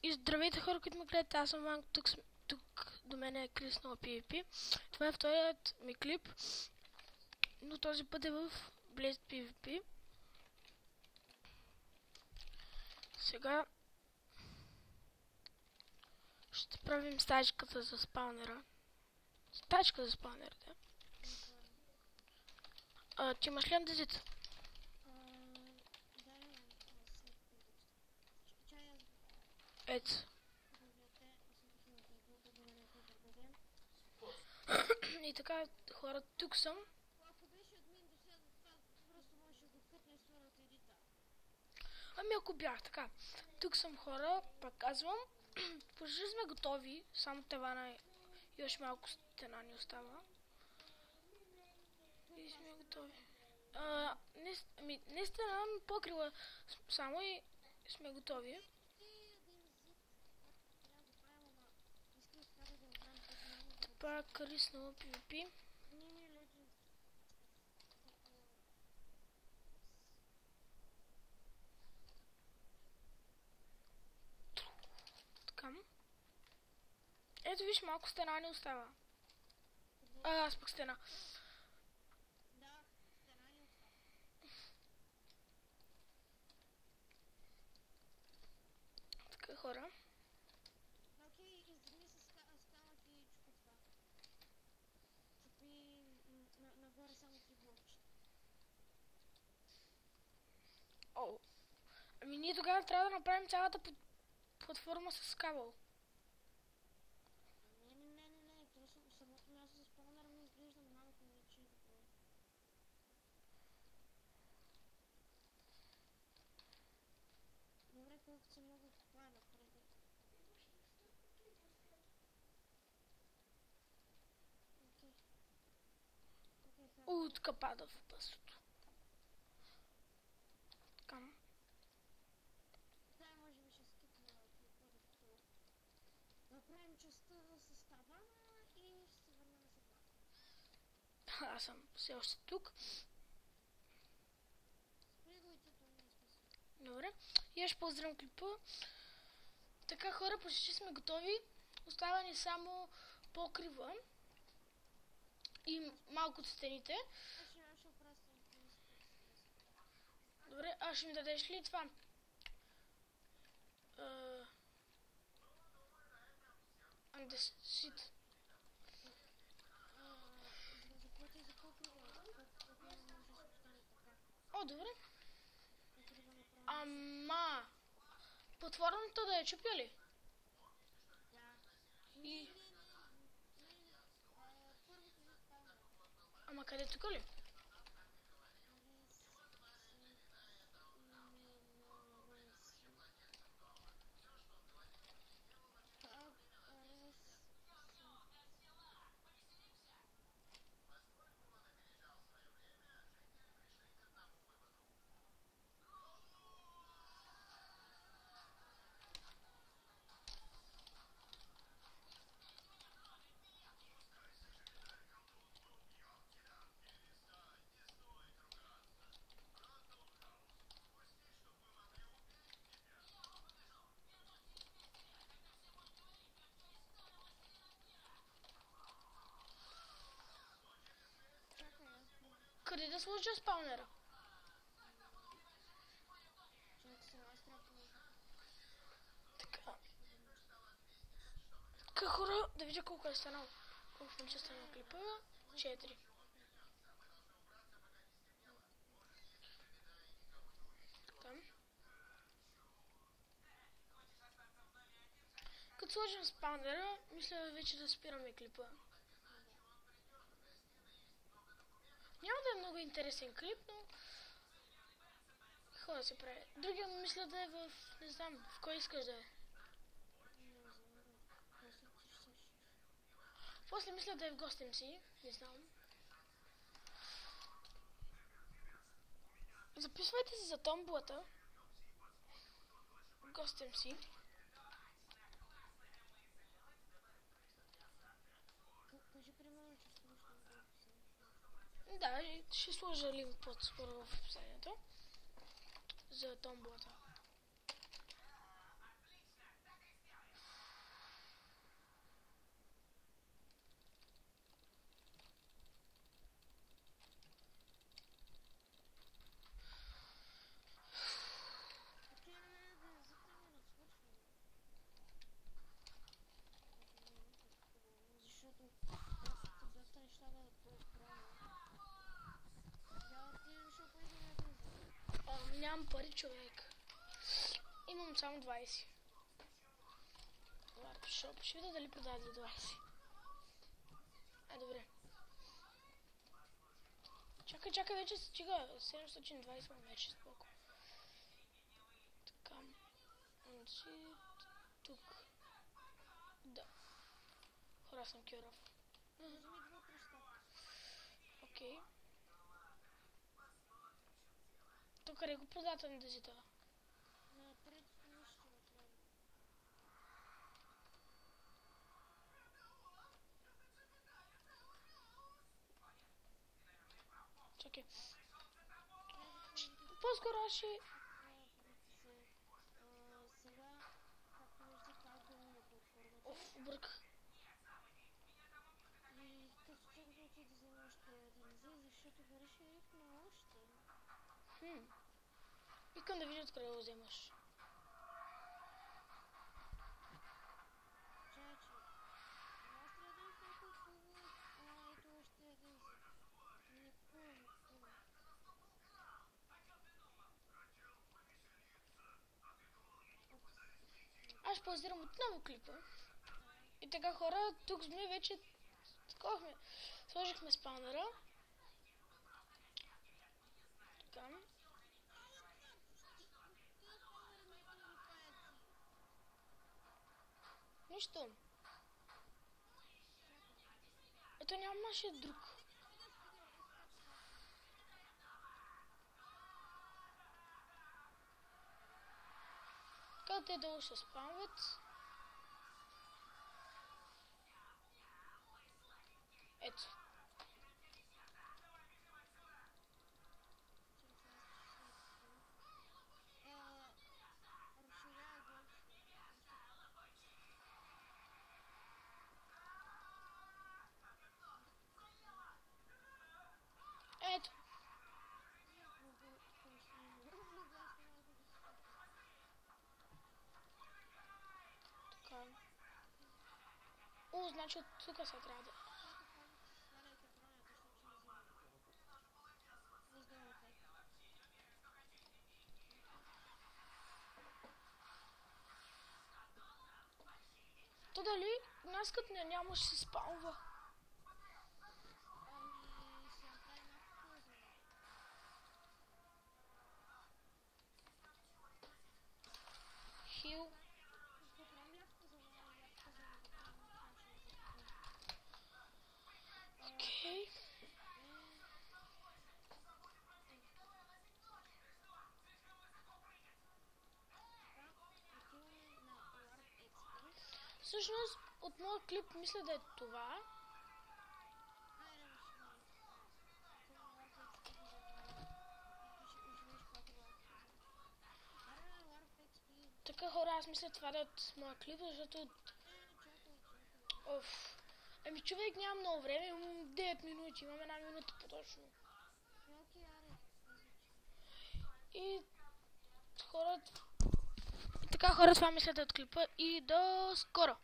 И здравейте хора, които ме гледате, аз съм Ванко, тук до мен е Крис на PvP. Това е вторият ми клип, но този път е в Blazed PvP. Сега ще правим стачката за спаунера. Стачка за спаунера, да. Ти имаш ли андезица? Ето. И така, хора, тук съм. Ами ако бях така. Тук съм, хора, пак казвам. Почти сме готови, само тавана и още малко стена ни остава. И сме готови. Не стена, покрива само и сме готови. Така, Крис на PvP. Така. Ето виж, малко стена ни остава. Аз пък стена. Така, хора. О, ами ние тогава трябва да направим цялата платформа с кабел. Така пада в пъстото. Така. Направим частта с тавана и ще се върнем след малко. Аз съм все още тук. Добре. И аз ще поздравям клипа. Така, хора, почти сме готови. Остава ни само покрива и малко от стените. Добре, аз ще ми дадеш ли това? Андесит. О, добре. Ама платформата да я чупя ли? И... Ама къде тук ли? Къде да сложа спаунера? Така. Така, хора, да видя колко е станал. Колко функция стана клипа? 4. Така. Като сложим спаунера, мисля вече да спираме клипа. Няма да е много интересен клип, но какво да се прави? Другия мисля да е в... не знам, в кой искаш да е. После мисля да е в Ghost MC, не знам. Записвайте се за томбулата. Ghost MC. Да, ще сложа линк по-скоро в описанието за томбулата. само 20. Варпшоп. Ще видя дали продават за 20. Добре. Чакай, вече стига. 720 ма вече споко. Така. Тук. Да. Хора, съм кюрав. Окей. То къде го продата на дезита? Чакай. По-скоро ще... Оф, бърках. Искам да видя откъде го вземаш. Аз ще паузирам отново клипа. И така хора, тук сме вече... Таковахме. Сложихме спаунера. Така. Нищо. Ето нямаше друг. Така те долу ще спамват. Ето. Ето. Така. Значи от тук се трябва да... То дали нас като нямаше се спаунва? Хил. Окей. Всъщност, от моят клип мисля да е това. Така хора, аз мисля това да е от моят клип, защото... Оф. Ами човек, нямам много време, имам 9 минути, имам 1 минута по-точно. И хора... И така хора, това мисля да е от клипа и до скоро!